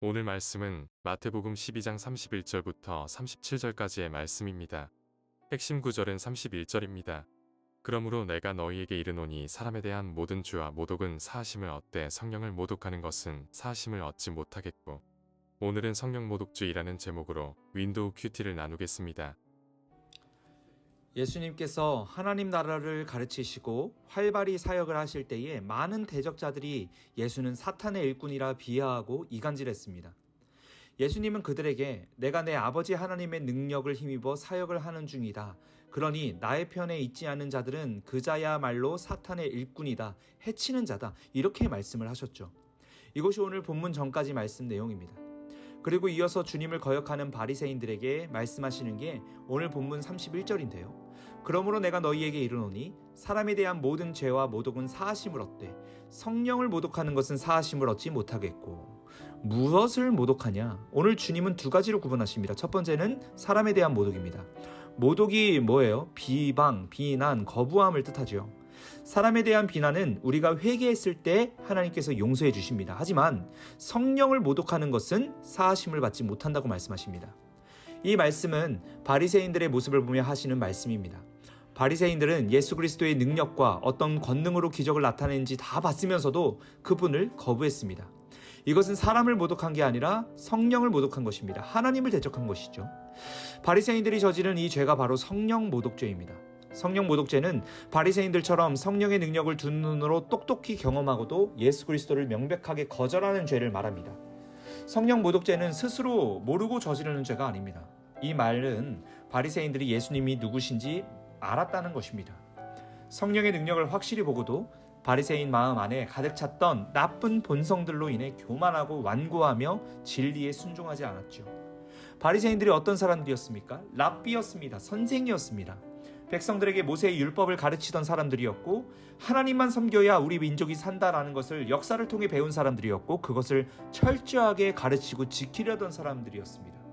오늘 말씀은 마태복음 12장 31절부터 37절까지의 말씀입니다. 핵심 구절은 31절입니다. 그러므로 내가 너희에게 이르노니 사람에 대한 모든 죄와 모독은 사하심을 얻되 성령을 모독하는 것은 사하심을 얻지 못하겠고. 오늘은 성령 모독주의라는 제목으로 윈도우 큐티를 나누겠습니다. 예수님께서 하나님 나라를 가르치시고 활발히 사역을 하실 때에 많은 대적자들이 예수는 사탄의 일꾼이라 비하하고 이간질했습니다. 예수님은 그들에게 내가 내 아버지 하나님의 능력을 힘입어 사역을 하는 중이다. 그러니 나의 편에 있지 않은 자들은 그자야말로 사탄의 일꾼이다. 해치는 자다. 이렇게 말씀을 하셨죠. 이것이 오늘 본문 전까지 말씀 내용입니다. 그리고 이어서 주님을 거역하는 바리새인들에게 말씀하시는 게 오늘 본문 31절인데요. 그러므로 내가 너희에게 이르노니 사람에 대한 모든 죄와 모독은 사하심을 얻되 성령을 모독하는 것은 사하심을 얻지 못하겠고. 무엇을 모독하냐? 오늘 주님은 두 가지로 구분하십니다. 첫 번째는 사람에 대한 모독입니다. 모독이 뭐예요? 비방, 비난, 거부함을 뜻하죠. 사람에 대한 비난은 우리가 회개했을 때 하나님께서 용서해 주십니다. 하지만 성령을 모독하는 것은 사하심을 받지 못한다고 말씀하십니다. 이 말씀은 바리새인들의 모습을 보며 하시는 말씀입니다. 바리새인들은 예수 그리스도의 능력과 어떤 권능으로 기적을 나타내는지 다 봤으면서도 그분을 거부했습니다. 이것은 사람을 모독한 게 아니라 성령을 모독한 것입니다. 하나님을 대적한 것이죠. 바리새인들이 저지른 이 죄가 바로 성령 모독죄입니다. 성령 모독죄는 바리새인들처럼 성령의 능력을 두 눈으로 똑똑히 경험하고도 예수 그리스도를 명백하게 거절하는 죄를 말합니다. 성령 모독죄는 스스로 모르고 저지르는 죄가 아닙니다. 이 말은 바리새인들이 예수님이 누구신지 알았다는 것입니다. 성령의 능력을 확실히 보고도 바리새인 마음 안에 가득 찼던 나쁜 본성들로 인해 교만하고 완고하며 진리에 순종하지 않았죠. 바리새인들이 어떤 사람들이었습니까? 랍비였습니다. 선생이었습니다. 백성들에게 모세의 율법을 가르치던 사람들이었고 하나님만 섬겨야 우리 민족이 산다라는 것을 역사를 통해 배운 사람들이었고 그것을 철저하게 가르치고 지키려던 사람들이었습니다.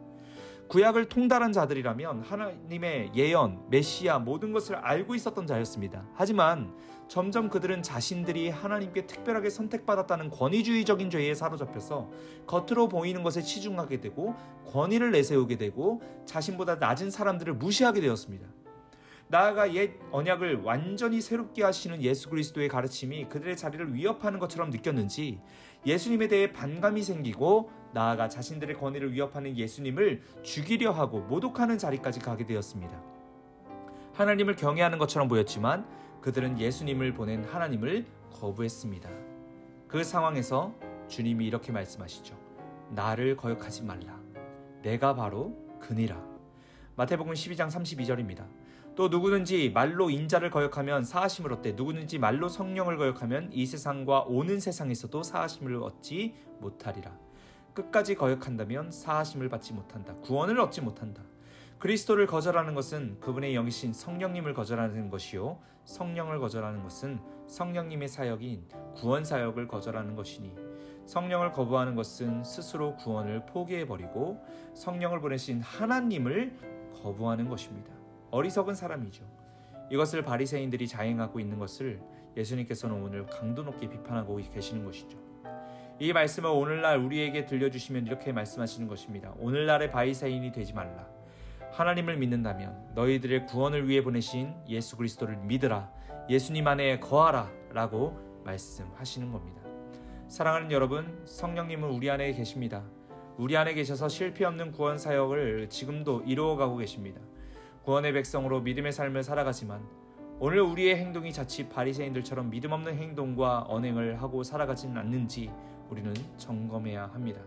구약을 통달한 자들이라면 하나님의 예언, 메시아 모든 것을 알고 있었던 자였습니다. 하지만 점점 그들은 자신들이 하나님께 특별하게 선택받았다는 권위주의적인 죄에 사로잡혀서 겉으로 보이는 것에 치중하게 되고 권위를 내세우게 되고 자신보다 낮은 사람들을 무시하게 되었습니다. 나아가 옛 언약을 완전히 새롭게 하시는 예수 그리스도의 가르침이 그들의 자리를 위협하는 것처럼 느꼈는지 예수님에 대해 반감이 생기고 나아가 자신들의 권위를 위협하는 예수님을 죽이려 하고 모독하는 자리까지 가게 되었습니다. 하나님을 경외하는 것처럼 보였지만 그들은 예수님을 보낸 하나님을 거부했습니다. 그 상황에서 주님이 이렇게 말씀하시죠. 나를 거역하지 말라. 내가 바로 그니라. 마태복음 12장 32절입니다. 또 누구든지 말로 인자를 거역하면 사하심을 얻되 누구든지 말로 성령을 거역하면 이 세상과 오는 세상에서도 사하심을 얻지 못하리라. 끝까지 거역한다면 사하심을 받지 못한다. 구원을 얻지 못한다. 그리스도를 거절하는 것은 그분의 영이신 성령님을 거절하는 것이요 성령을 거절하는 것은 성령님의 사역인 구원 사역을 거절하는 것이니 성령을 거부하는 것은 스스로 구원을 포기해버리고 성령을 보내신 하나님을 거부하는 것입니다. 어리석은 사람이죠. 이것을 바리새인들이 자행하고 있는 것을 예수님께서는 오늘 강도 높게 비판하고 계시는 것이죠. 이 말씀을 오늘날 우리에게 들려주시면 이렇게 말씀하시는 것입니다. 오늘날의 바리새인이 되지 말라. 하나님을 믿는다면 너희들의 구원을 위해 보내신 예수 그리스도를 믿으라. 예수님 안에 거하라 라고 말씀하시는 겁니다. 사랑하는 여러분, 성령님은 우리 안에 계십니다. 우리 안에 계셔서 실패 없는 구원 사역을 지금도 이루어가고 계십니다. 구원의 백성으로 믿음의 삶을 살아가지만 오늘 우리의 행동이 자칫 바리새인들처럼 믿음 없는 행동과 언행을 하고 살아가지는 않는지 우리는 점검해야 합니다.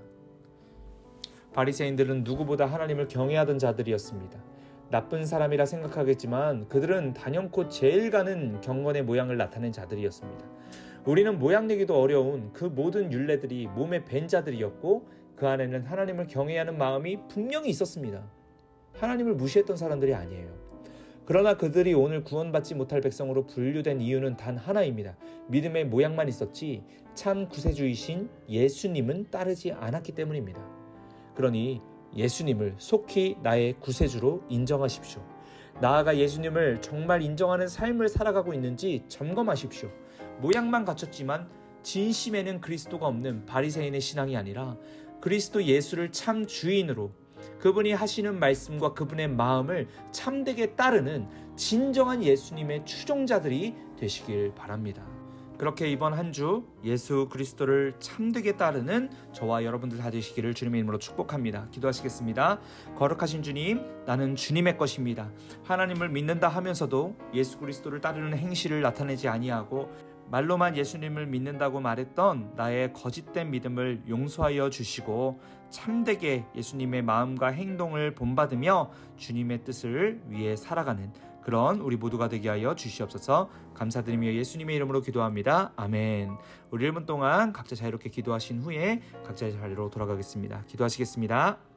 바리새인들은 누구보다 하나님을 경외하던 자들이었습니다. 나쁜 사람이라 생각하겠지만 그들은 단연코 제일 가는 경건의 모양을 나타낸 자들이었습니다. 우리는 모양 내기도 어려운 그 모든 율례들이 몸에 밴 자들이었고 그 안에는 하나님을 경외하는 마음이 분명히 있었습니다. 하나님을 무시했던 사람들이 아니에요. 그러나 그들이 오늘 구원받지 못할 백성으로 분류된 이유는 단 하나입니다. 믿음의 모양만 있었지 참 구세주이신 예수님은 따르지 않았기 때문입니다. 그러니 예수님을 속히 나의 구세주로 인정하십시오. 나아가 예수님을 정말 인정하는 삶을 살아가고 있는지 점검하십시오. 모양만 갖췄지만 진심에는 그리스도가 없는 바리새인의 신앙이 아니라 그리스도 예수를 참 주인으로, 그분이 하시는 말씀과 그분의 마음을 참되게 따르는 진정한 예수님의 추종자들이 되시길 바랍니다. 그렇게 이번 한 주 예수 그리스도를 참되게 따르는 저와 여러분들 다 되시기를 주님의 이름으로 축복합니다. 기도하시겠습니다. 거룩하신 주님, 나는 주님의 것입니다. 하나님을 믿는다 하면서도 예수 그리스도를 따르는 행실을 나타내지 아니하고 말로만 예수님을 믿는다고 말했던 나의 거짓된 믿음을 용서하여 주시고 참되게 예수님의 마음과 행동을 본받으며 주님의 뜻을 위해 살아가는 그런 우리 모두가 되게 하여 주시옵소서. 감사드리며 예수님의 이름으로 기도합니다. 아멘. 우리 1분 동안 각자 자유롭게 기도하신 후에 각자의 자리로 돌아가겠습니다. 기도하시겠습니다.